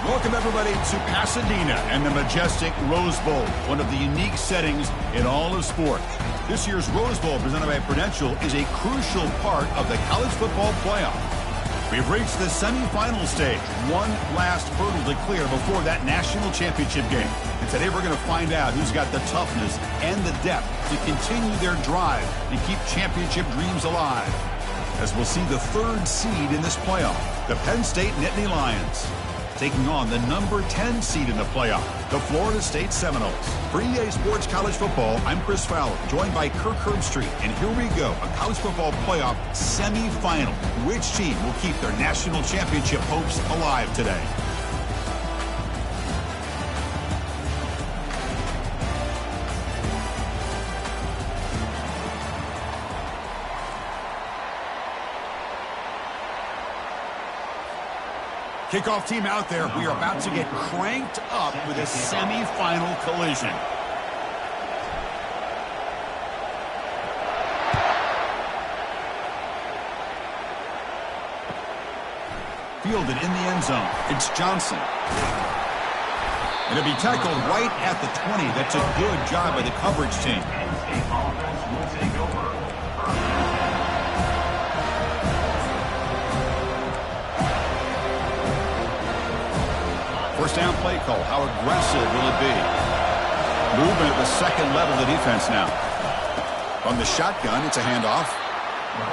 Welcome, everybody, to Pasadena and the majestic Rose Bowl, one of the unique settings in all of sport. This year's Rose Bowl, presented by Prudential, is a crucial part of the college football playoff. We've reached the semifinal stage, one last hurdle to clear before that national championship game. And today we're going to find out who's got the toughness and the depth to continue their drive and keep championship dreams alive. As we'll see the third seed in this playoff, the Penn State Nittany Lions, taking on the number 10 seed in the playoff, the Florida State Seminoles. For EA Sports College Football, I'm Chris Fowler, joined by Kirk Herbstreit. And here we go, a college football playoff semifinal. Which team will keep their national championship hopes alive today? Kickoff team out there. We are about to get cranked up with a semifinal collision. Fielded in the end zone. It's Johnson. And it'll be tackled right at the 20. That's a good job by the coverage team. First down play call. How aggressive will it be? Movement at the second level of the defense now. From the shotgun, it's a handoff.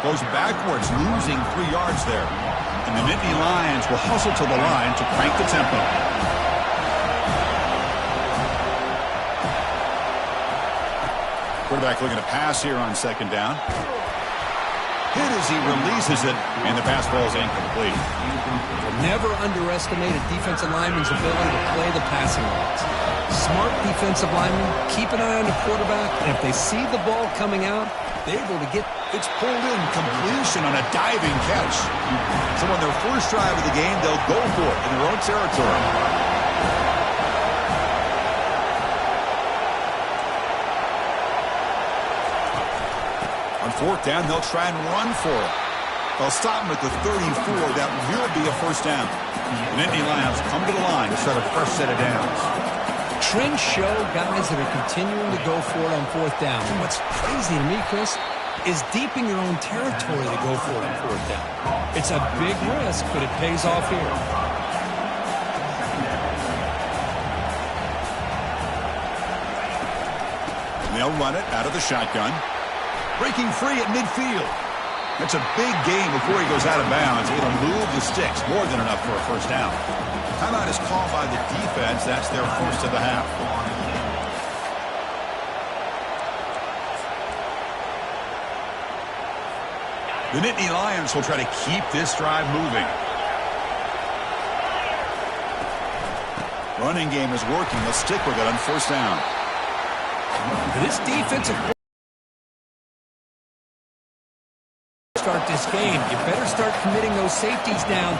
Goes backwards, losing 3 yards there. And the Nittany Lions will hustle to the line to crank the tempo. Quarterback looking to pass here on second down. Hit as he releases it, and the pass ball is incomplete. Never underestimate a defensive lineman's ability to play the passing lanes. Smart defensive linemen keep an eye on the quarterback, and if they see the ball coming out, they're able to get... It's pulled in, completion on a diving catch. So on their first drive of the game, they'll go for it in their own territory. On fourth down, they'll try and run for it. They'll stop him at the 34. That will be a first down. The Nittany Lions come to the line to start a fresh set of downs. Trends show guys that are continuing to go for it on fourth down. And what's crazy to me, Chris, is deep in your own territory to go for it on fourth down. It's a big risk, but it pays off here. They'll run it out of the shotgun. Breaking free at midfield. That's a big gain before he goes out of bounds. It'll move the sticks. More than enough for a first down. Timeout is called by the defense. That's their first of the half. The Nittany Lions will try to keep this drive moving. Running game is working. They'll stick with it on first down. This defensive start this game, you better start committing those safeties down,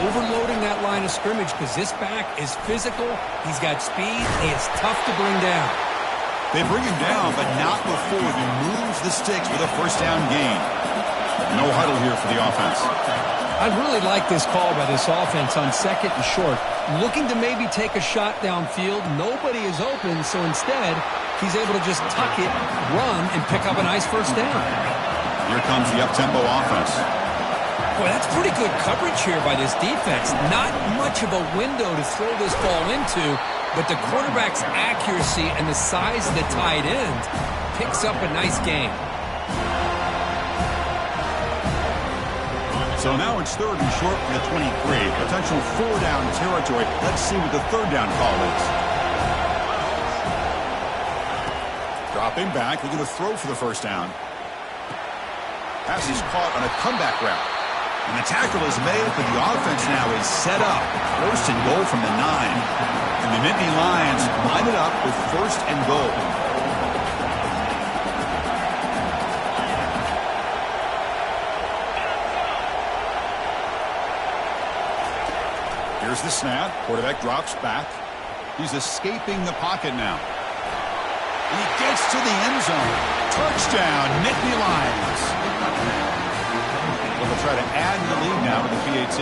overloading that line of scrimmage, because this back is physical, he's got speed, he is tough to bring down. They bring him down, but not before he moves the sticks with a first down gain. No huddle here for the offense. I really like this call by this offense on second and short. Looking to maybe take a shot downfield. Nobody is open, so instead, he's able to just tuck it, run, and pick up a nice first down. Here comes the up-tempo offense. Boy, that's pretty good coverage here by this defense. Not much of a window to throw this ball into, but the quarterback's accuracy and the size of the tight end picks up a nice gain. So now it's third and short from the 23. Potential 4-down territory. Let's see what the third down call is. Dropping back, looking to throw for the first down. Pass is caught on a comeback route. And the tackle is made, but the offense now is set up. First and goal from the 9. And the Nittany Lions line it up with first and goal. Here's the snap. Quarterback drops back. He's escaping the pocket now. And he gets to the end zone. Touchdown, Nittany Lions. Well, they'll try to add the lead now with the PAT.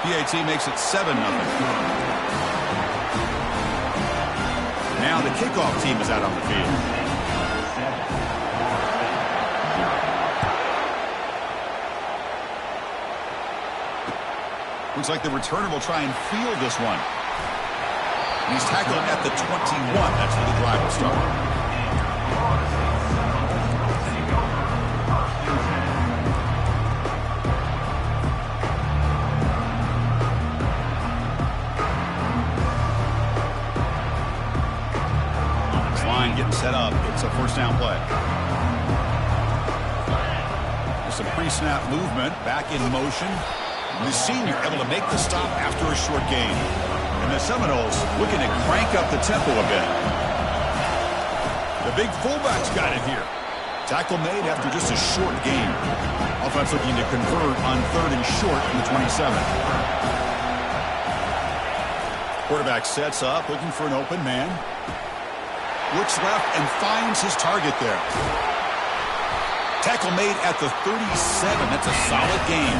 PAT makes it 7-0. Now the kickoff team is out on the field. Looks like the returner will try and field this one. He's tackled at the 21. That's where the drive will start. Getting set up. It's a first down play. There's some pre-snap movement. Back in motion. The senior able to make the stop after a short gain. And the Seminoles looking to crank up the tempo a bit. The big fullback's got it here. Tackle made after just a short gain. Offense looking to convert on 3rd and short in the 27. Quarterback sets up, looking for an open man. Looks left and finds his target there. Tackle made at the 37. That's a solid gain.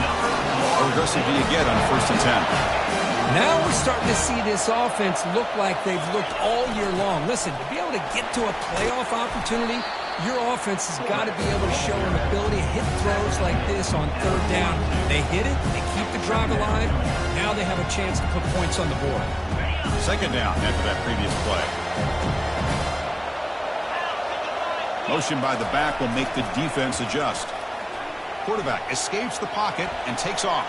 How aggressive do you get on 1st and 10? Now we're starting to see this offense look like they've looked all year long. Listen, to be able to get to a playoff opportunity, your offense has got to be able to show an ability to hit throws like this on 3rd down. They hit it, they keep the drive alive. Now they have a chance to put points on the board. 2nd down after that previous play. Motion by the back will make the defense adjust. Quarterback escapes the pocket and takes off.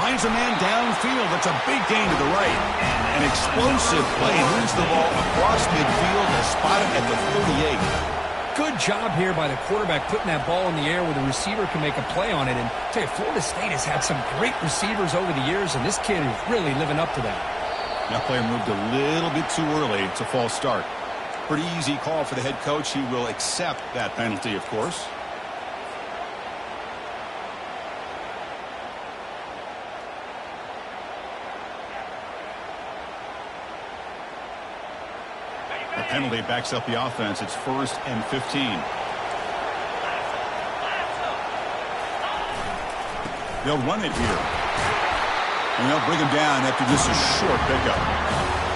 Finds a man downfield. That's a big gain to the right. An explosive play. Moves the ball across midfield and spotted at the 38. Good job here by the quarterback putting that ball in the air where the receiver can make a play on it. And I tell you, Florida State has had some great receivers over the years, and this kid is really living up to that. That player moved a little bit too early. It's a false start. Pretty easy call for the head coach. He will accept that penalty, of course. The penalty backs up the offense. It's 1st and 15. They'll run it here. And they'll bring him down after just a short pickup.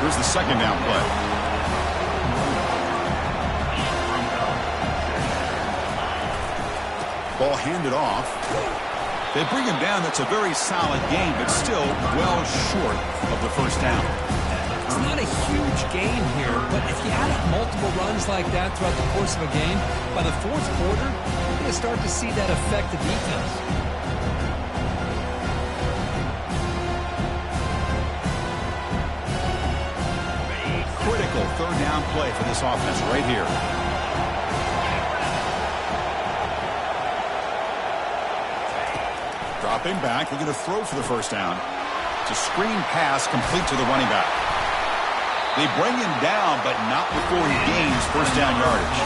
Here's the 2nd down play. Ball handed off. They bring him down. That's a very solid gain, but still well short of the 1st down. It's not a huge gain here, but if you add up multiple runs like that throughout the course of a game, by the 4th quarter, you're going to start to see that affect the defense. Critical 3rd down play for this offense right here. Dropping back, looking to throw for the 1st down. It's a screen pass complete to the running back. They bring him down, but not before he gains 1st down yardage.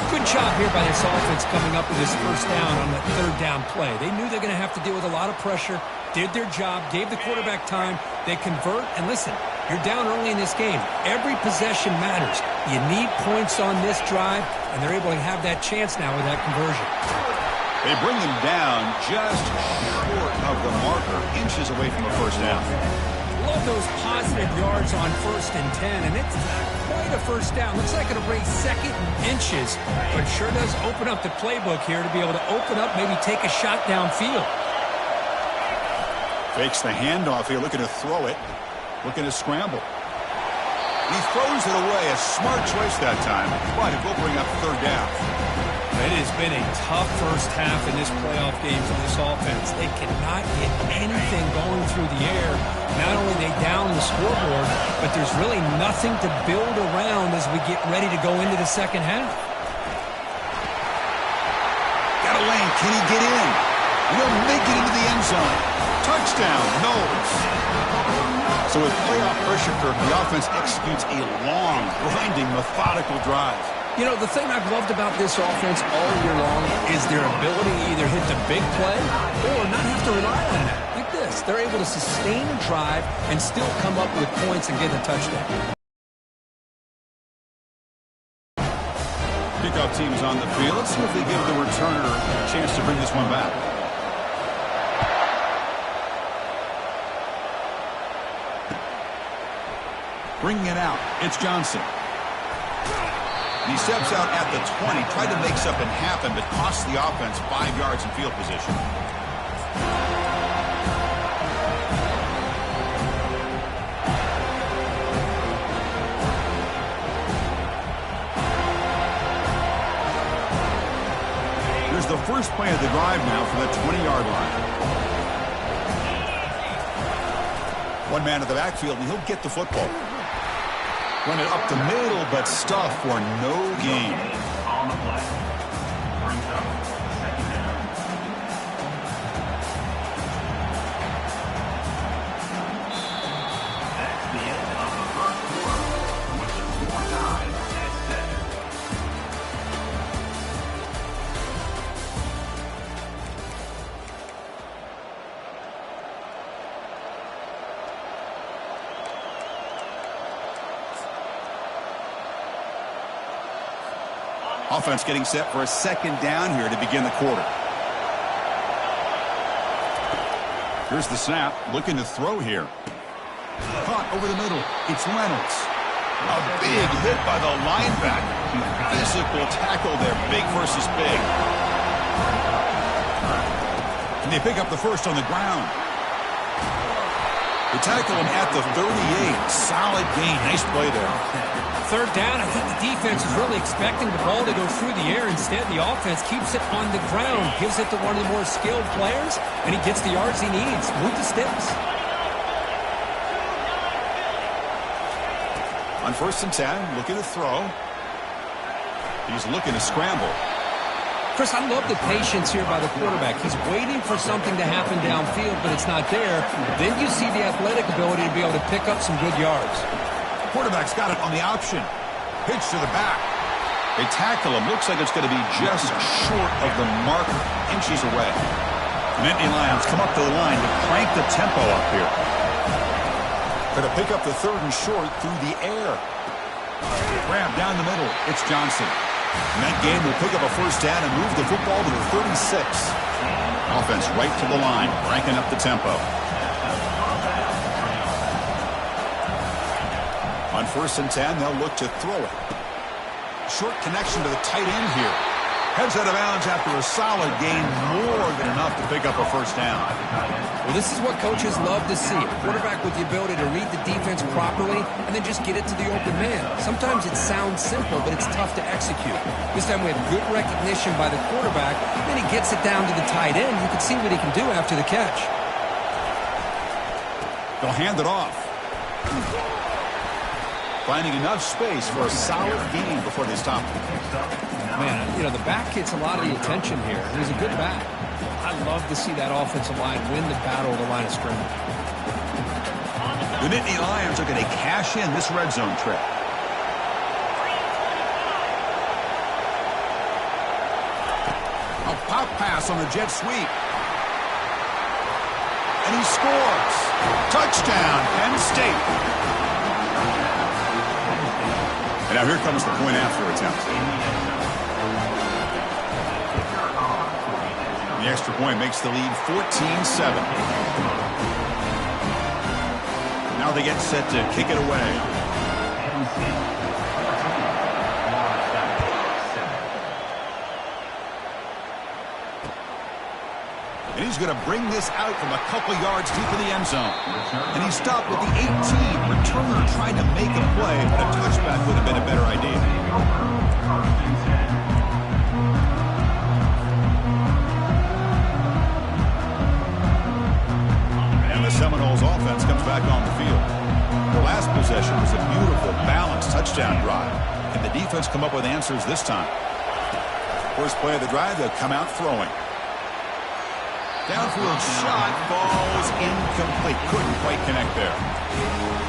Good job here by this offense coming up with this 1st down on the 3rd down play. They knew they're going to have to deal with a lot of pressure, did their job, gave the quarterback time. They convert, and listen, you're down early in this game. Every possession matters. You need points on this drive, and they're able to have that chance now with that conversion. They bring him down just short of the marker, inches away from a 1st down. Love those positive yards on 1st and 10, and it's not quite a 1st down. Looks like it'll bring 2nd and inches, but sure does open up the playbook here to be able to open up, maybe take a shot downfield. Fakes the handoff here, looking to throw it, looking to scramble. He throws it away, a smart choice that time, but it will bring up 3rd down. It has been a tough 1st half in this playoff game for this offense. They cannot get anything going through the air. Not only they down the scoreboard, but there's really nothing to build around as we get ready to go into the 2nd half. Got a lane. Can he get in? He'll make it into the end zone. Touchdown. Knowles. So with playoff pressure curve, the offense executes a long, grinding, methodical drive. You know, the thing I've loved about this offense all year long is their ability to either hit the big play or not have to rely on that. Like this, they're able to sustain a drive and still come up with points and get a touchdown. Kickoff team is on the field. Let's see if they give the returner a chance to bring this one back. Bringing it out, it's Johnson. And he steps out at the 20, tried to make something happen, but cost the offense 5 yards in field position. Here's the first play of the drive now from the 20-yard line. One man in the backfield, and he'll get the football. Run it up the middle, but stuff for no gain. On the play. Brings up second down. That's the end of the first quarter with the score tied at 7. Offense getting set for a second down here to begin the quarter. Here's the snap, looking to throw here. Caught over the middle. It's Reynolds. A big hit by the linebacker. Physical tackle there, big versus big. And they pick up the first on the ground. They tackle him at the 38. Solid gain. Nice play there. Third down, I think the defense is really expecting the ball to go through the air. Instead, the offense keeps it on the ground, gives it to one of the more skilled players, and he gets the yards he needs. Move the sticks. On 1st and 10, looking to throw. He's looking to scramble. Chris, I love the patience here by the quarterback. He's waiting for something to happen downfield, but it's not there. Then you see the athletic ability to be able to pick up some good yards. Quarterback's got it on the option. Pitch to the back. They tackle him. Looks like it's going to be just short of the mark, inches away. The Nittany Lions come up to the line to crank the tempo up here. Going to pick up the 3rd and short through the air. Grab down the middle. It's Johnson. And that game will pick up a first down and move the football to the 36. Offense right to the line, cranking up the tempo. On 1st and 10, they'll look to throw it. Short connection to the tight end here. Heads out of bounds after a solid gain, more than enough to pick up a first down. Well, this is what coaches love to see. A quarterback with the ability to read the defense properly and then just get it to the open man. Sometimes it sounds simple, but it's tough to execute. This time we have good recognition by the quarterback, then he gets it down to the tight end. You can see what he can do after the catch. They'll hand it off. Finding enough space for a solid gain before they stop him. Man, you know, the back gets a lot of the attention here. He's a good back. I love to see that offensive line win the battle of the line of scrimmage. The Nittany Lions are going to cash in this red zone trip. A pop pass on the jet sweep. And he scores. Touchdown, Penn State. And now here comes the point after attempt. The extra point makes the lead 14-7. Now they get set to kick it away. And he's going to bring this out from a couple yards deep in the end zone. And he stopped at the 18. Returner tried to make a play, but a touchback would have been a better idea. And the Seminoles offense comes back on the field. The last possession was a beautiful, balanced touchdown drive. Can the defense come up with answers this time? First play of the drive, they'll come out throwing. Downfield shot falls incomplete. Couldn't quite connect there.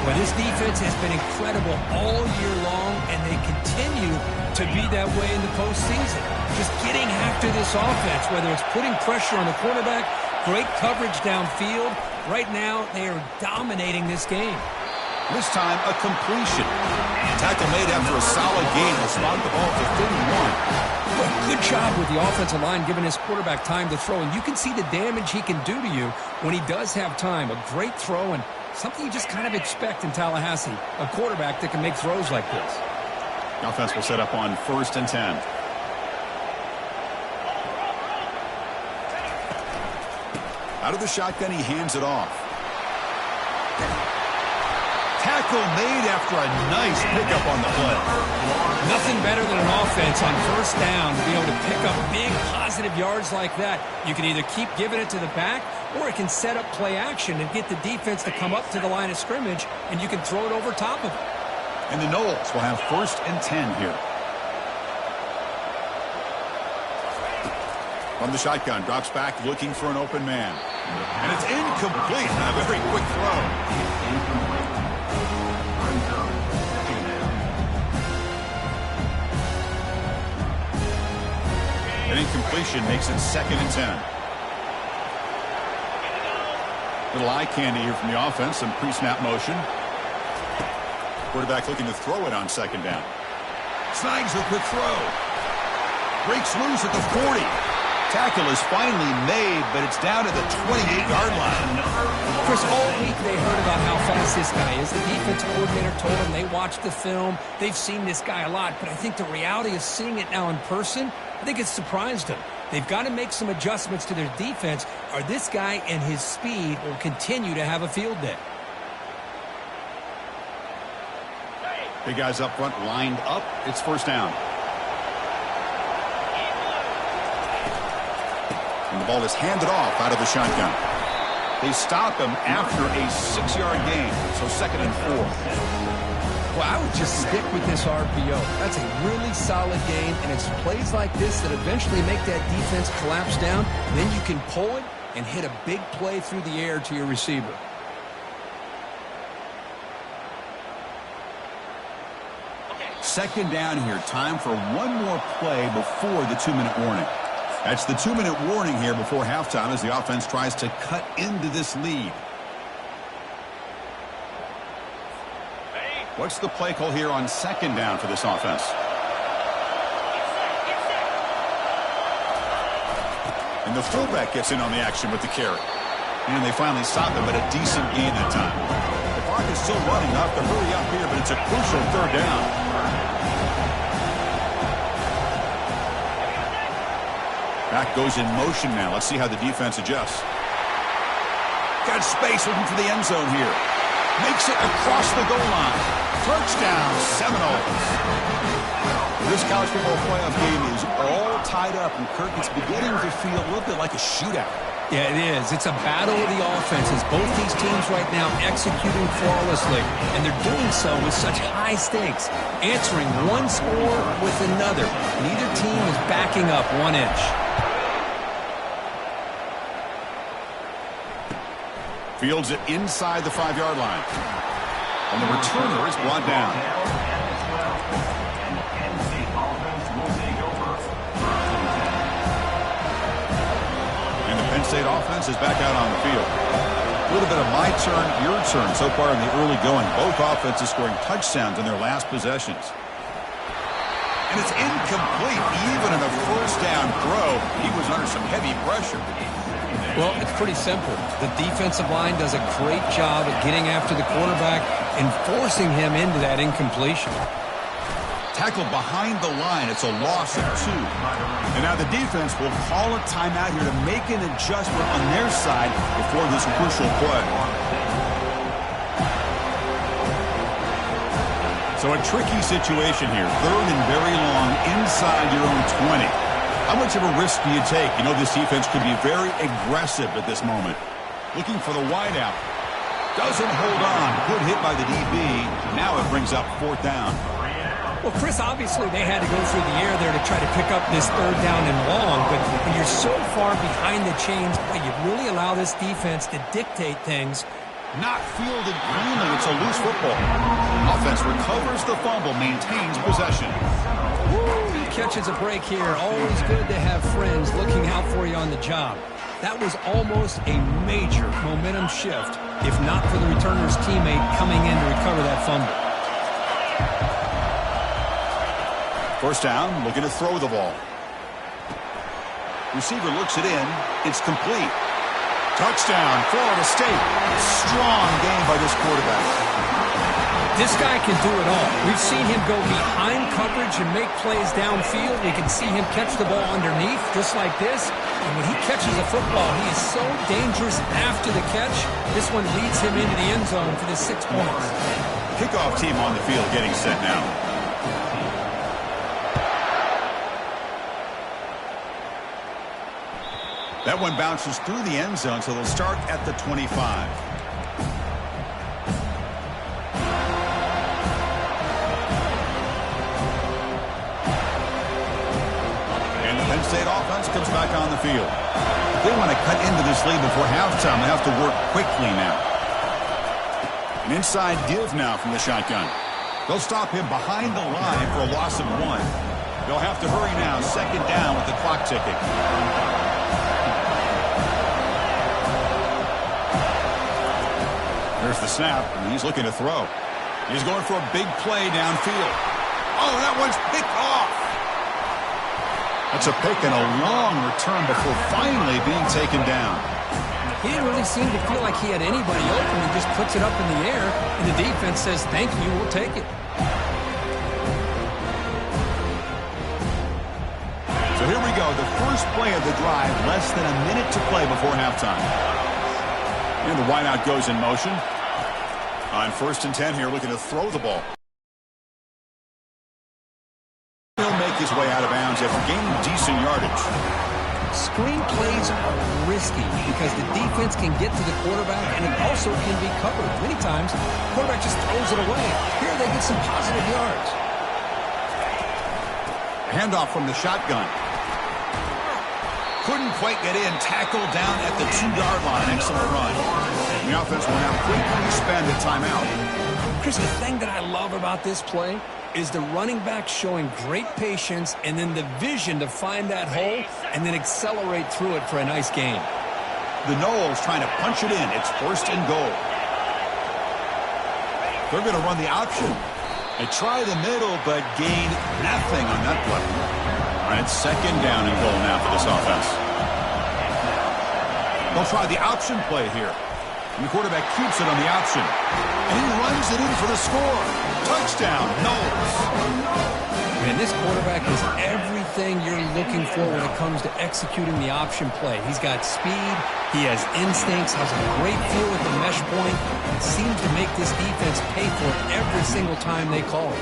But his defense has been incredible all year long, and they continue to be that way in the postseason. Just getting after this offense, whether it's putting pressure on the quarterback, great coverage downfield. Right now, they are dominating this game. This time, a completion. Tackle made after a solid gain will spot the ball to 31. Good job with the offensive line giving his quarterback time to throw. And you can see the damage he can do to you when he does have time. A great throw and Something you just kind of expect in Tallahassee, a quarterback that can make throws like this. The offense will set up on 1st and 10. Out of the shotgun, he hands it off. Tackle made after a nice pickup on the play. Nothing better than an offense on 1st down to be able to pick up big positive yards like that. You can either keep giving it to the back, or it can set up play action and get the defense to come up to the line of scrimmage, and you can throw it over top of it. And the Noles will have 1st and 10 here. From the shotgun, drops back looking for an open man. And it's incomplete. A very quick throw. An incompletion makes it 2nd and 10. Little eye candy here from the offense. Some pre-snap motion. Quarterback looking to throw it on 2nd down. Snags a quick throw. Breaks loose at the 40. Tackle is finally made, but it's down to the 28-yard line. Chris, all week they heard about how fast this guy is. The defense coordinator told them they watched the film. They've seen this guy a lot, but I think the reality of seeing it now in person, I think it's surprised them. They've got to make some adjustments to their defense, or this guy and his speed will continue to have a field day. Big guys up front lined up. It's 1st down. And the ball is handed off out of the shotgun. They stop him after a 6-yard gain, so 2nd and 4. Well, I would just stick with this RPO. That's a really solid game, and it's plays like this that eventually make that defense collapse down. Then you can pull it and hit a big play through the air to your receiver. Second down here. Time for one more play before the 2-minute warning. That's the 2-minute warning here before halftime as the offense tries to cut into this lead. What's the play call here on 2nd down for this offense? And the fullback gets in on the action with the carry. And they finally stop him, but a decent gain that time. The clock is still running up to hurry up here, but it's a crucial 3rd down. Back goes in motion now. Let's see how the defense adjusts. Got space looking for the end zone here. Makes it across the goal line. Touchdown, Seminoles. This college football playoff game is all tied up, and Kirk, it's beginning to feel a little bit like a shootout. Yeah, it is. It's a battle of the offenses. Both these teams right now executing flawlessly, and they're doing so with such high stakes, answering one score with another. Neither team is backing up 1 inch. Fields it inside the 5-yard line. And the returner is brought down. And the Penn State offense is back out on the field. A little bit of my turn, your turn so far in the early going. Both offenses scoring touchdowns in their last possessions. And it's incomplete. Even in a 1st down throw, he was under some heavy pressure. Well, it's pretty simple. The defensive line does a great job at getting after the quarterback and forcing him into that incompletion. Tackled behind the line. It's a loss of 2. And now the defense will call a timeout here to make an adjustment on their side before this crucial play. So a tricky situation here. 3rd and very long inside your own 20. How much of a risk do you take? You know this defense could be very aggressive at this moment. Looking for the wideout. Doesn't hold on. Good hit by the DB. Now it brings up 4th down. Well, Chris, obviously they had to go through the air there to try to pick up this 3rd down and long, but when you're so far behind the chains, boy, you really allow this defense to dictate things. Not fielded cleanly. It's a loose football. Offense recovers the fumble, maintains possession. Catches a break here. Always good to have friends looking out for you on the job. That was almost a major momentum shift, if not for the returner's teammate coming in to recover that fumble. 1st down, looking to throw the ball. Receiver looks it in. It's complete. Touchdown, Florida State. Strong game by this quarterback. This guy can do it all. We've seen him go behind coverage and make plays downfield. We can see him catch the ball underneath just like this. And when he catches a football, he is so dangerous after the catch. This one leads him into the end zone for the 6 points. Kickoff team on the field getting set now. That one bounces through the end zone, so they'll start at the 25. And the Penn State offense comes back on the field. If they want to cut into this lead before halftime, they have to work quickly now. An inside give now from the shotgun. They'll stop him behind the line for a loss of 1. They'll have to hurry now, second down with the clock ticking. There's the snap, and he's looking to throw. He's going for a big play downfield. Oh, that one's picked off. That's a pick and a long return before finally being taken down. He didn't really seem to feel like he had anybody open and just puts it up in the air, and the defense says, thank you, we'll take it. So here we go, the first play of the drive, less than a minute to play before halftime. And the wideout goes in motion. On 1st and 10 here, looking to throw the ball. He'll make his way out of bounds after gaining decent yardage. Screen plays are risky because the defense can get to the quarterback and it also can be covered. Many times, the quarterback just throws it away. Here they get some positive yards. Handoff from the shotgun. Couldn't quite get in. Tackled down at the 2-yard line. Excellent run. The offense will now quickly spend a timeout. Chris, the thing that I love about this play is the running back showing great patience and then the vision to find that hole and then accelerate through it for a nice gain. The Noles trying to punch it in. It's 1st and goal. They're going to run the option. They try the middle, but gain nothing on that play. All right, 2nd down and goal now for this offense. They'll try the option play here. And the quarterback keeps it on the option. And he runs it in for the score. Touchdown, Noles. And this quarterback is everything you're looking for when it comes to executing the option play. He's got speed, he has instincts, has a great feel at the mesh point, and seems to make this defense pay for it every single time they call it.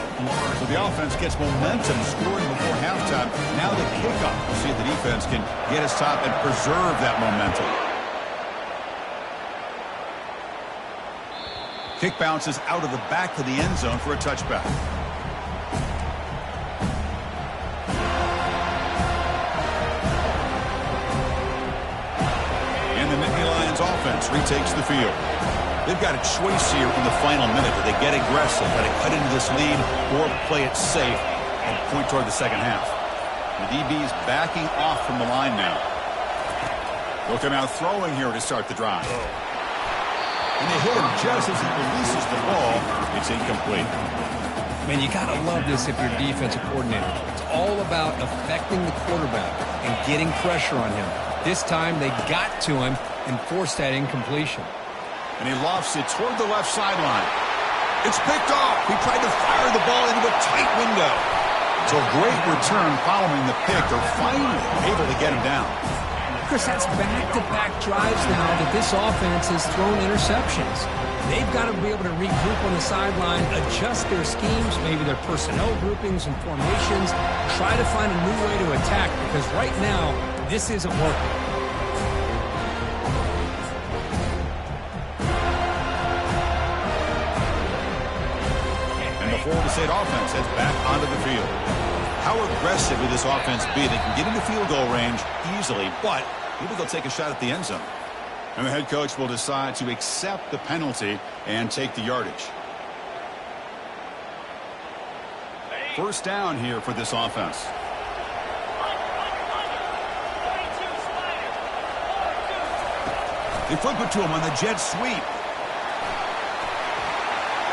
So the offense gets momentum scoring before halftime. Now the kickoff. We'll see if the defense can get his top and preserve that momentum. Kick bounces out of the back of the end zone for a touchback. And the Nittany Lions offense retakes the field. They've got a choice here in the final minute. Do they get aggressive, try to cut into this lead, or play it safe and point toward the second half? The DB is backing off from the line now. They'll come out throwing here to start the drive. And they hit him just as he releases the ball. It's incomplete. Man, you got to love this if you're a defensive coordinator. It's all about affecting the quarterback and getting pressure on him. This time they got to him and forced that incompletion. And he lofts it toward the left sideline. It's picked off. He tried to fire the ball into a tight window. So great return following the pick. They're finally able to get him down. Chris, that's back-to-back drives now that this offense has thrown interceptions. They've got to be able to regroup on the sideline, adjust their schemes, maybe their personnel groupings and formations, try to find a new way to attack because right now, this isn't working. And the Florida State offense heads back onto the field. How aggressive will this offense be? They can get into field goal range easily, but maybe they'll take a shot at the end zone. And the head coach will decide to accept the penalty and take the yardage. 1st down here for this offense. They flip it to him on the jet sweep.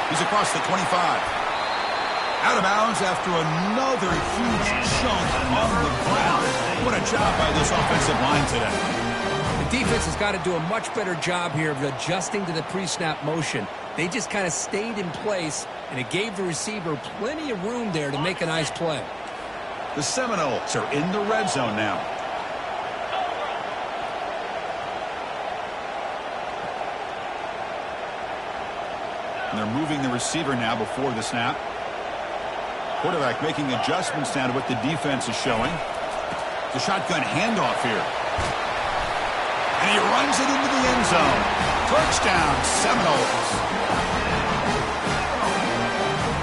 He's across the 25. Out of bounds after another huge chunk on the ground. What a job by this offensive line today. The defense has got to do a much better job here of adjusting to the pre-snap motion. They just kind of stayed in place, and it gave the receiver plenty of room there to make a nice play. The Seminoles are in the red zone now. And they're moving the receiver now before the snap. Quarterback making adjustments now to what the defense is showing. The shotgun handoff here. And he runs it into the end zone. Touchdown, Seminoles.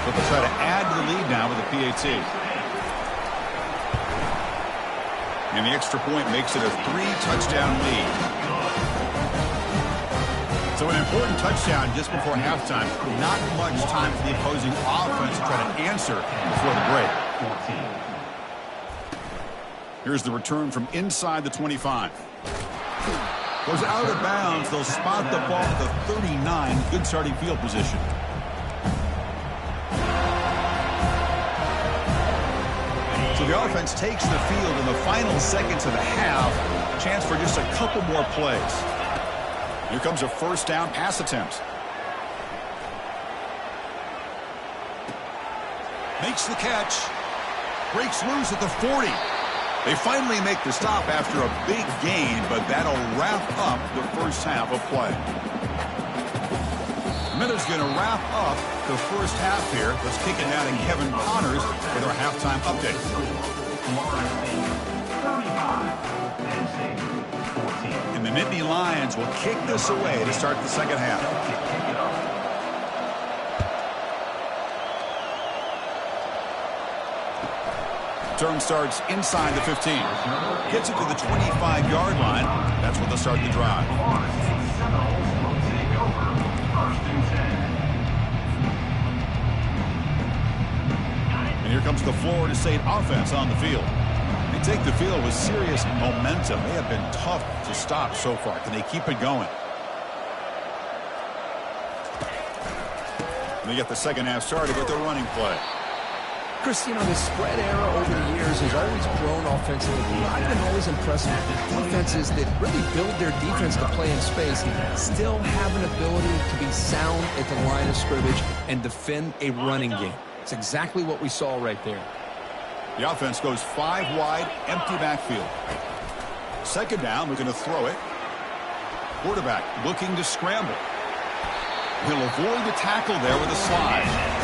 So they'll try to add to the lead now with a PAT. And the extra point makes it a 3-touchdown lead. So an important touchdown just before halftime. Not much time for the opposing offense to try to answer before the break. Here's the return from inside the 25. Goes out of bounds. They'll spot the ball at the 39. Good starting field position. So the offense takes the field in the final seconds of the half. Chance for just a couple more plays. Here comes a first down pass attempt. Makes the catch. Breaks loose at the 40. They finally make the stop after a big gain, but that'll wrap up the first half of play. Miller's going to wrap up the first half here. Let's kick it down to Kevin Connors with our halftime update. And the Nittany Lions will kick this away to start the second half. Turn starts inside the 15. Gets it to the 25-yard line. That's where they'll start the drive. And here comes the Florida State offense on the field. They take the field with serious momentum. They have been tough to stop so far. Can they keep it going? And they get the second half started with their running play. Chris, you know, the spread era over the years has always grown offensively. I've been always impressed with defenses that really build their defense to play in space, still have an ability to be sound at the line of scrimmage and defend a running game. It's exactly what we saw right there. The offense goes 5 wide, empty backfield. Second down, we're going to throw it. Quarterback looking to scramble. He'll avoid the tackle there with a slide.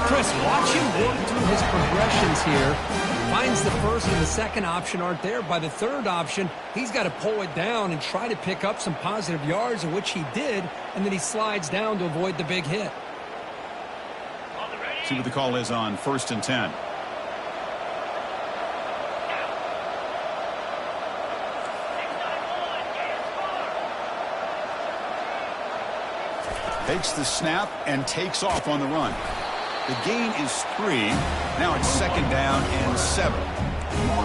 Chris, watch him work through his progressions here. Finds the first and the second option aren't there. By the third option, he's got to pull it down and try to pick up some positive yards, in which he did, and then he slides down to avoid the big hit. See what the call is on 1st and 10. Takes the snap and takes off on the run. The gain is 3. Now it's second down and 7.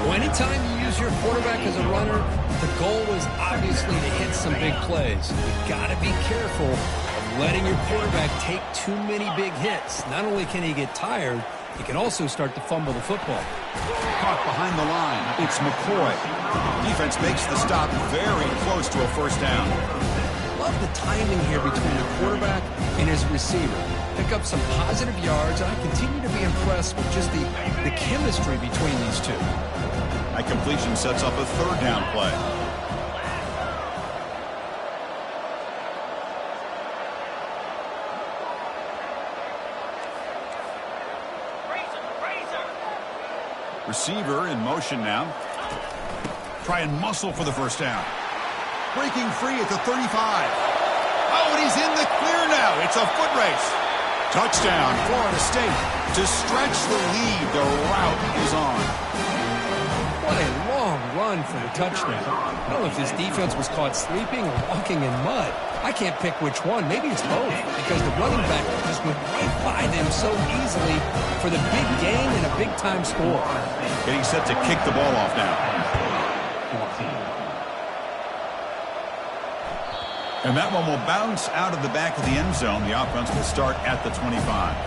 Well, anytime you use your quarterback as a runner, the goal is obviously to hit some big plays. You've got to be careful of letting your quarterback take too many big hits. Not only can he get tired, he can also start to fumble the football. Caught behind the line. It's McCoy. Defense makes the stop very close to a first down. Love the timing here between the quarterback and his receiver. Pick up some positive yards, and I continue to be impressed with just the chemistry between these two. That completion sets up a third down play. Receiver in motion now. Try and muscle for the first down. Breaking free at the 35. Oh, and he's in the clear now. It's a foot race. Touchdown, Florida State. To stretch the lead, the route is on. What a long run for the touchdown. I don't know if this defense was caught sleeping or walking in mud. I can't pick which one. Maybe it's both, because the running back just went right by them so easily for the big gain and a big-time score. Getting set to kick the ball off now. And that one will bounce out of the back of the end zone. The offense will start at the 25.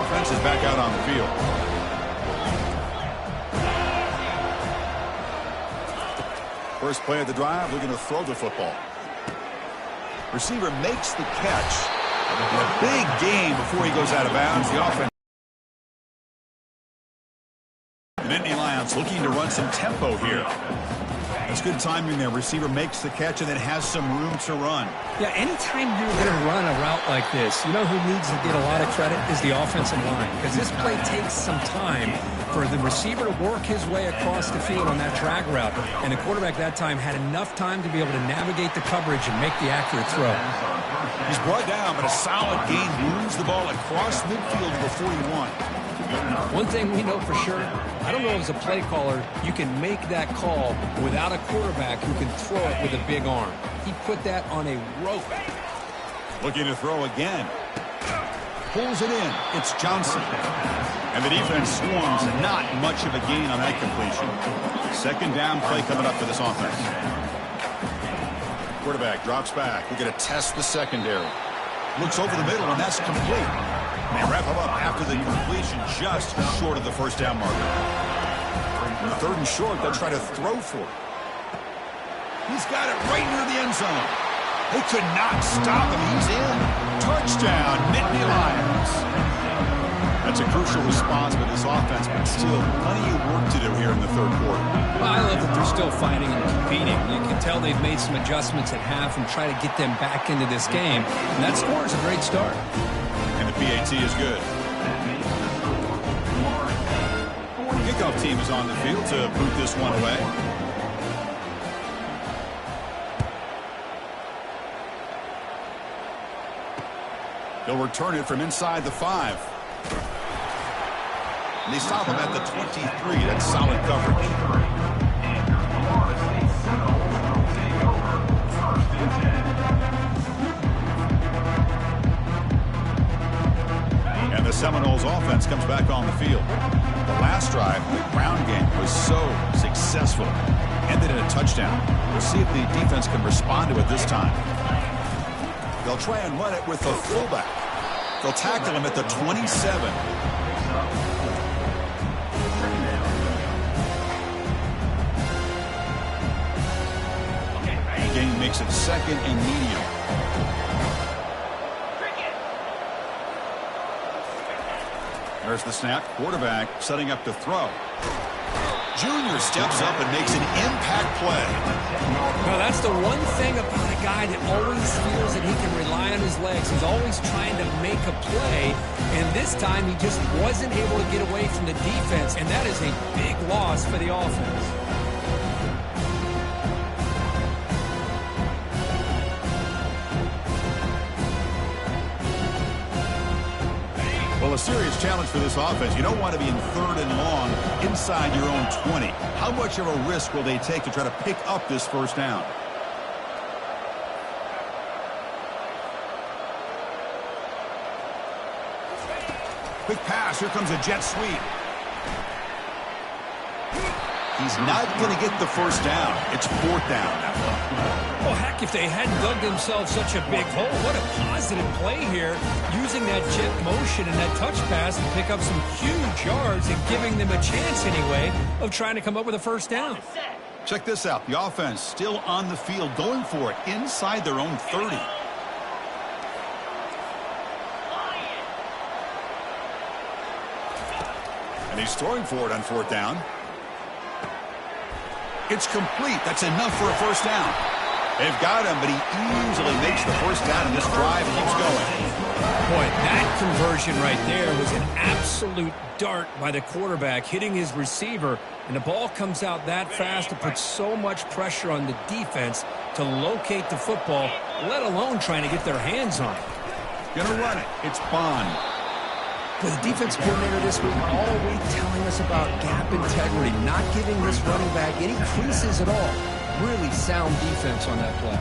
offense is back out on the field. First play of the drive, looking to throw the football. Receiver makes the catch. A big gain before he goes out of bounds. The offense. And Nittany Lions looking to run some tempo here. That's good timing there. Receiver makes the catch and then has some room to run. Yeah, anytime you're going to run a route like this, you know who needs to get a lot of credit is the offensive line, because this play takes some time for the receiver to work his way across the field on that drag route. And the quarterback that time had enough time to be able to navigate the coverage and make the accurate throw. He's brought down, but a solid gain moves the ball across midfield to the 41. One thing we know for sure, I don't know as a play caller, you can make that call without a quarterback who can throw it with a big arm. He put that on a rope. Looking to throw again. Pulls it in. It's Johnson. And the defense swarms. Not much of a gain on that completion. Second down play coming up for this offense. Quarterback drops back. We're going to test the secondary. Looks over the middle, and that's complete. They wrap him up after the completion, just short of the first down marker. On the third and short, they'll try to throw for it. He's got it right near the end zone. They could not stop him. He's in. Touchdown, Nittany Lions. That's a crucial response by this offense, but still plenty of work to do here in the third quarter. Well, I love that they're still fighting and competing. You can tell they've made some adjustments at half and try to get them back into this game. And that score is a great start. And the PAT is good. Kickoff team is on the field to boot this one away. They'll return it from inside the 5. And they stop him at the 23. That's solid coverage. And the Seminoles offense comes back on the field. The last drive, the ground game, was so successful. Ended in a touchdown. We'll see if the defense can respond to it this time. They'll try and run it with the fullback. They'll tackle him at the 27. Gain makes it second and medium. There's the snap. Quarterback setting up to throw. Junior steps up and makes an impact play. Well, that's the one thing about a guy that always feels that he can rely on his legs. He's always trying to make a play, and this time he just wasn't able to get away from the defense, and that is a big loss for the offense. Well, a serious challenge for this offense. You don't want to be in third and long inside your own 20. How much of a risk will they take to try to pick up this first down? Quick pass. Here comes a jet sweep. He's not going to get the first down. It's fourth down now. Well, heck, if they hadn't dug themselves such a big hole, what a positive play here, using that jet motion and that touch pass to pick up some huge yards and giving them a chance anyway of trying to come up with a first down. Check this out. The offense still on the field, going for it inside their own 30. And he's throwing for it on fourth down. It's complete. That's enough for a first down. They've got him, but he easily makes the first down, and this drive keeps going. Boy, that conversion right there was an absolute dart by the quarterback, hitting his receiver, and the ball comes out that fast to put so much pressure on the defense to locate the football, let alone trying to get their hands on it. Gonna run it. It's Bond. With the defense coordinator this week all week telling us about gap integrity, not giving this running back any creases at all. Really sound defense on that play.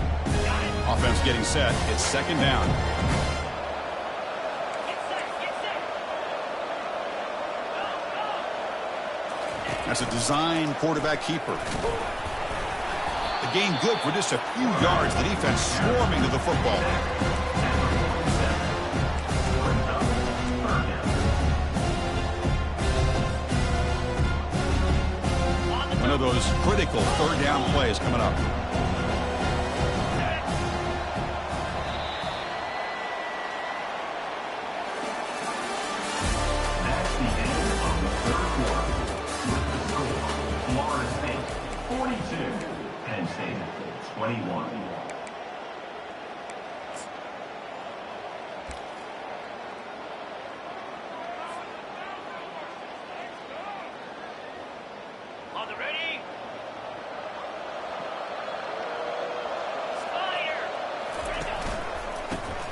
Offense getting set. It's second down. That's a design quarterback keeper. The gain good for just a few yards. The defense swarming to the football. of those critical third down plays coming up. That's the end of the third quarter. With the score, Florida State 42, Penn State 21.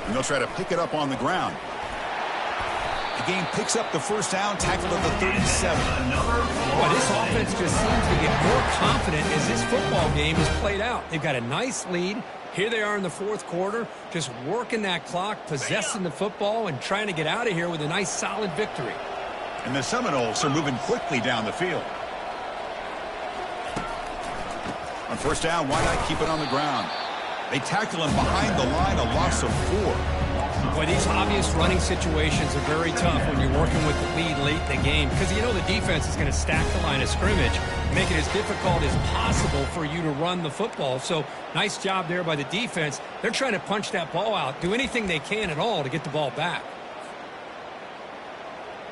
And they'll try to pick it up on the ground. The game picks up the first down, tackled at the 37. Well, this offense just seems to get more confident as this football game is played out. They've got a nice lead. Here they are in the fourth quarter, just working that clock, possessing the football, and trying to get out of here with a nice, solid victory. And the Seminoles are moving quickly down the field. On first down, why not keep it on the ground? They tackle him behind the line, a loss of 4. Boy, these obvious running situations are very tough when you're working with the lead late in the game because you know the defense is going to stack the line of scrimmage, make it as difficult as possible for you to run the football. So nice job there by the defense. They're trying to punch that ball out, do anything they can at all to get the ball back.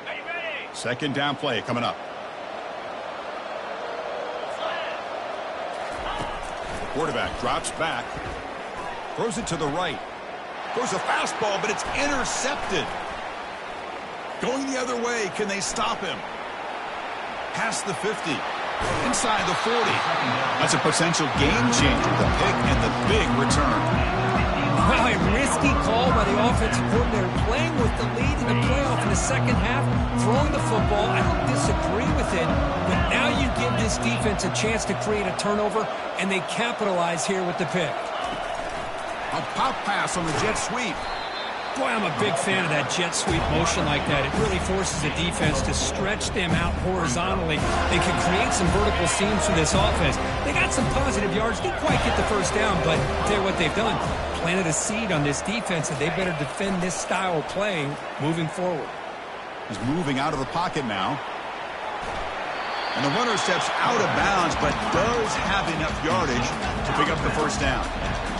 Are you ready? Second down play coming up. The quarterback drops back, throws it to the right. Throws a fastball, but it's intercepted. Going the other way, can they stop him? Past the 50, inside the 40. That's a potential game changer, the pick and the big return. Wow, a risky call by the offensive coordinator, playing with the lead in the playoff in the second half, throwing the football. I don't disagree with it, but now you give this defense a chance to create a turnover, and they capitalize here with the pick. A pop pass on the jet sweep. Boy, I'm a big fan of that jet sweep motion like that. It really forces the defense to stretch them out horizontally. They can create some vertical seams for this offense. They got some positive yards. Didn't quite get the first down, but I'll tell you what they've done. Planted a seed on this defense, and they better defend this style of playing moving forward. He's moving out of the pocket now. And the runner steps out of bounds, but does have enough yardage to pick up the first down.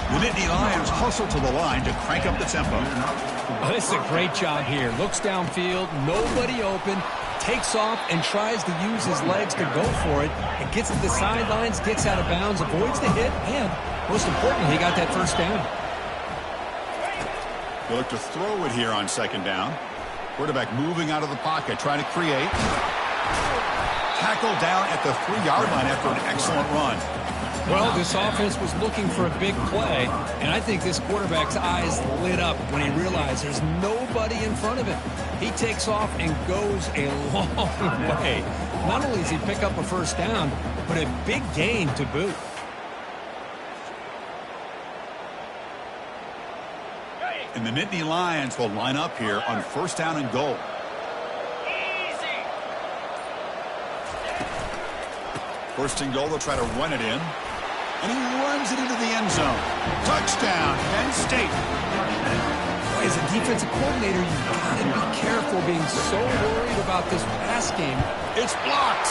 The Nittany Lions hustle to the line to crank up the tempo. Oh, this is a great job here. Looks downfield, nobody open, takes off and tries to use his legs to go for it. And gets to the sidelines, gets out of bounds, avoids the hit, and most importantly, he got that first down. They look to throw it here on second down. Quarterback moving out of the pocket, trying to create. Tackled down at the 3-yard line after an excellent run. Well, this offense was looking for a big play, and I think this quarterback's eyes lit up when he realized there's nobody in front of him. He takes off and goes a long way. Not only does he pick up a first down, but a big gain to boot. And the Nittany Lions will line up here on first down and goal. First and goal, they'll try to run it in. And he runs it into the end zone. Touchdown, Penn State. As a defensive coordinator, you've got to be careful being so worried about this pass game. It's blocked.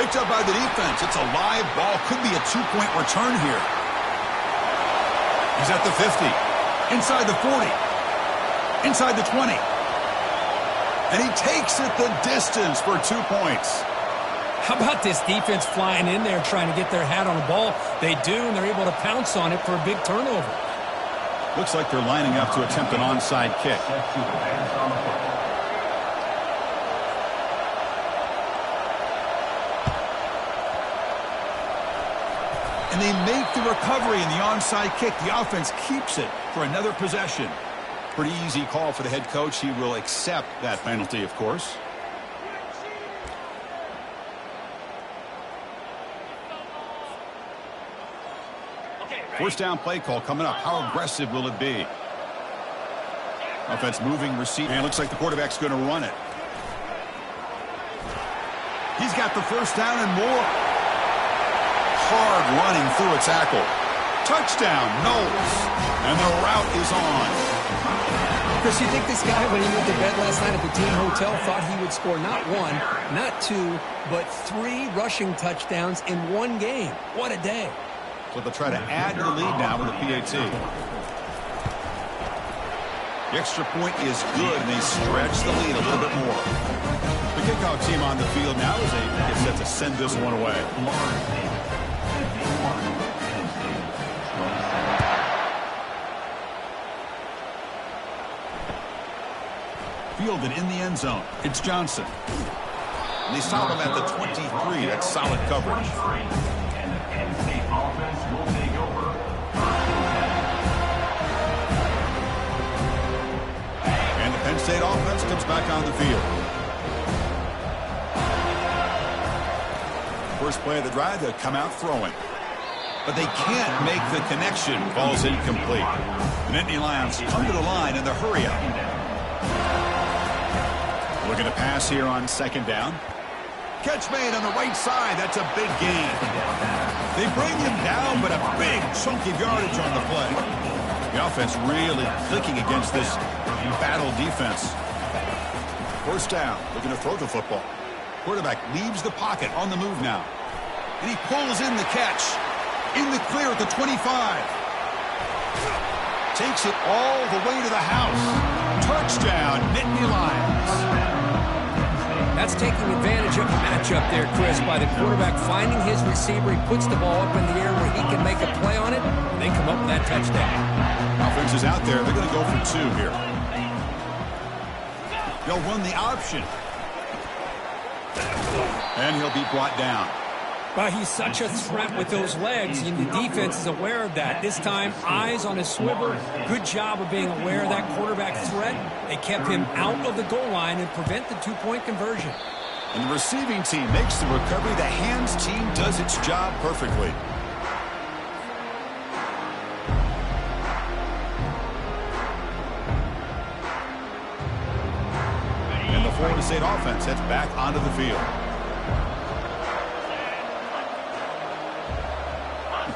Picked up by the defense. It's a live ball. Could be a 2-point return here. He's at the 50. Inside the 40. Inside the 20. And he takes it the distance for 2 points. How about this defense flying in there trying to get their hat on the ball? They do, and they're able to pounce on it for a big turnover. Looks like they're lining up to attempt an onside kick. And they make the recovery in the onside kick. The offense keeps it for another possession. Pretty easy call for the head coach. He will accept that penalty, of course. First down play call coming up. How aggressive will it be? Offense moving, receive. And it looks like the quarterback's going to run it. He's got the first down and more. Hard running through a tackle. Touchdown, Knowles. And the route is on. Chris, you think this guy, when he went to bed last night at the team hotel, thought he would score not one, not two, but 3 rushing touchdowns in one game? What a day. So they'll try to add to the lead now with a PAT. The extra point is good, and they stretch the lead a little bit more. The kickoff team on the field now as they get set to send this one away. Fielded in the end zone. It's Johnson. And they stop him at the 23. That's solid coverage. And the Penn State offense will take over. And the Penn State offense comes back on the field. First play of the drive, they'll come out throwing. But they can't make the connection. Ball's incomplete. The Nittany Lions come to the line in the hurry-up. Looking to pass here on second down. Catch made on the right side. That's a big gain. They bring him down, but a big chunk of yardage on the play. The offense really clicking against this battle defense. First down, looking to throw the football. Quarterback leaves the pocket on the move now. And he pulls in the catch. In the clear at the 25. Takes it all the way to the house. Touchdown, Nittany Lions. That's taking advantage of the matchup there, Chris, by the quarterback finding his receiver. He puts the ball up in the air where he can make a play on it, and they come up with that touchdown. Offense is out there. They're going to go for 2 here. They'll run the option. And he'll be brought down. Well, he's such a threat with those legs, and the defense is aware of that. This time, eyes on his swivel. Good job of being aware of that quarterback threat. They kept him out of the goal line and prevent the 2-point conversion. And the receiving team makes the recovery. The hands team does its job perfectly. And the Florida State offense heads back onto the field.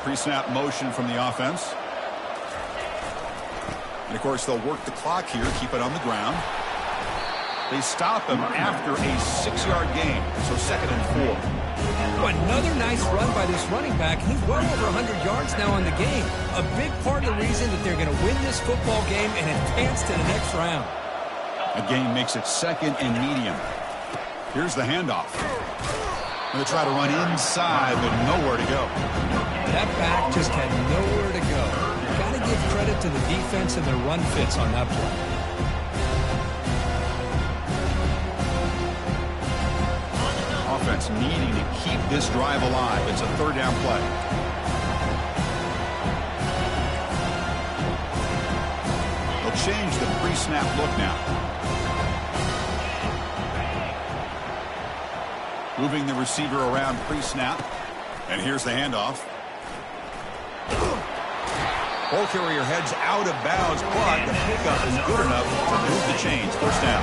Pre-snap motion from the offense. And, of course, they'll work the clock here, keep it on the ground. They stop him after a 6-yard gain, so 2nd and 4. Another nice run by this running back. He's well over 100 yards now in the game. A big part of the reason that they're going to win this football game and advance to the next round. A gain makes it 2nd and medium. Here's the handoff. Going to try to run inside, but nowhere to go. That back just had nowhere to go. Got to give credit to the defense and their run fits on that play. Offense needing to keep this drive alive. It's a 3rd down play. They'll change the pre-snap look now. Moving the receiver around pre-snap. And here's the handoff. Ball carrier heads out of bounds, but the pickup is good enough to move the chains. First down.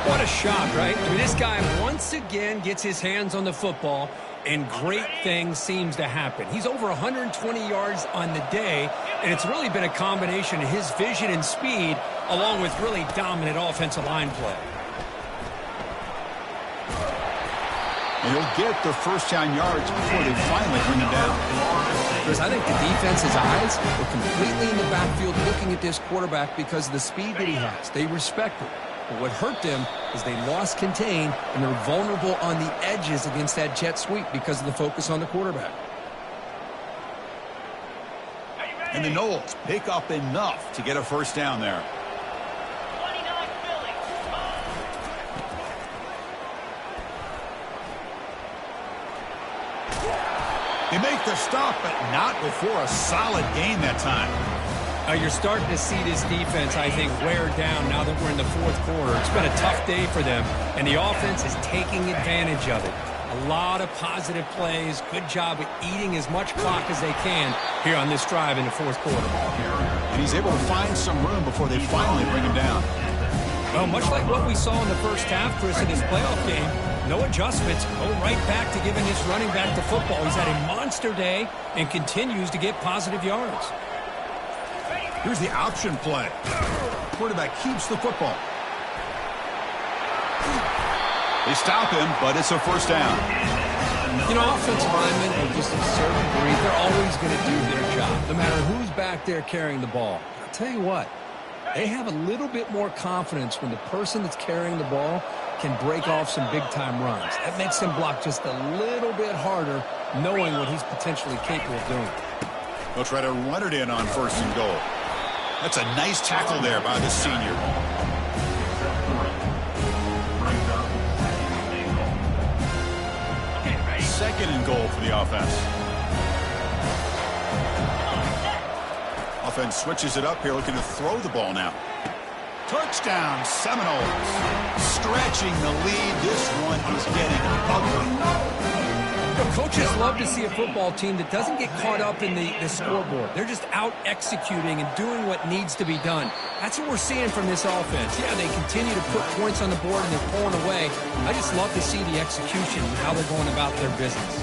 What a shot, right? I mean, this guy once again gets his hands on the football, and great things seems to happen. He's over 120 yards on the day, and it's really been a combination of his vision and speed, along with really dominant offensive line play. And he'll get the first down yards before they finally bring him down. Because I think the defense's eyes were completely in the backfield looking at this quarterback because of the speed that he has. They respect it. But what hurt them is they lost contain, and they're vulnerable on the edges against that jet sweep because of the focus on the quarterback. And the Noles pick up enough to get a first down there. They make the stop, but not before a solid gain that time. You're starting to see this defense, I think, wear down now that we're in the 4th quarter. It's been a tough day for them, and the offense is taking advantage of it. A lot of positive plays. Good job at eating as much clock as they can here on this drive in the 4th quarter. And he's able to find some room before they finally bring him down. Well, much like what we saw in the first half, Chris, in his playoff game, no adjustments, go right back to giving his running back the football. He's had a monster day and continues to get positive yards. Here's the option play. quarterback keeps the football. They stop him, but it's a first down. You know, offensive linemen are just a certain breed. They're always going to do their job, no matter who's back there carrying the ball. I'll tell you what, they have a little bit more confidence when the person that's carrying the ball can break off some big-time runs. That makes him block just a little bit harder, knowing what he's potentially capable of doing. They'll try to run it in on first and goal. That's a nice tackle there by the senior. Second and goal for the offense. Offense switches it up here, looking to throw the ball now. Touchdown, Seminoles. Stretching the lead. This one is getting ugly. Coaches love to see a football team that doesn't get caught up in the scoreboard. They're just out executing and doing what needs to be done. That's what we're seeing from this offense. Yeah, they continue to put points on the board and they're pulling away. I just love to see the execution and how they're going about their business.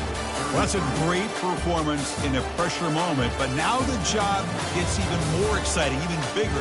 Well, that's a great performance in a pressure moment, but now the job gets even more exciting, even bigger.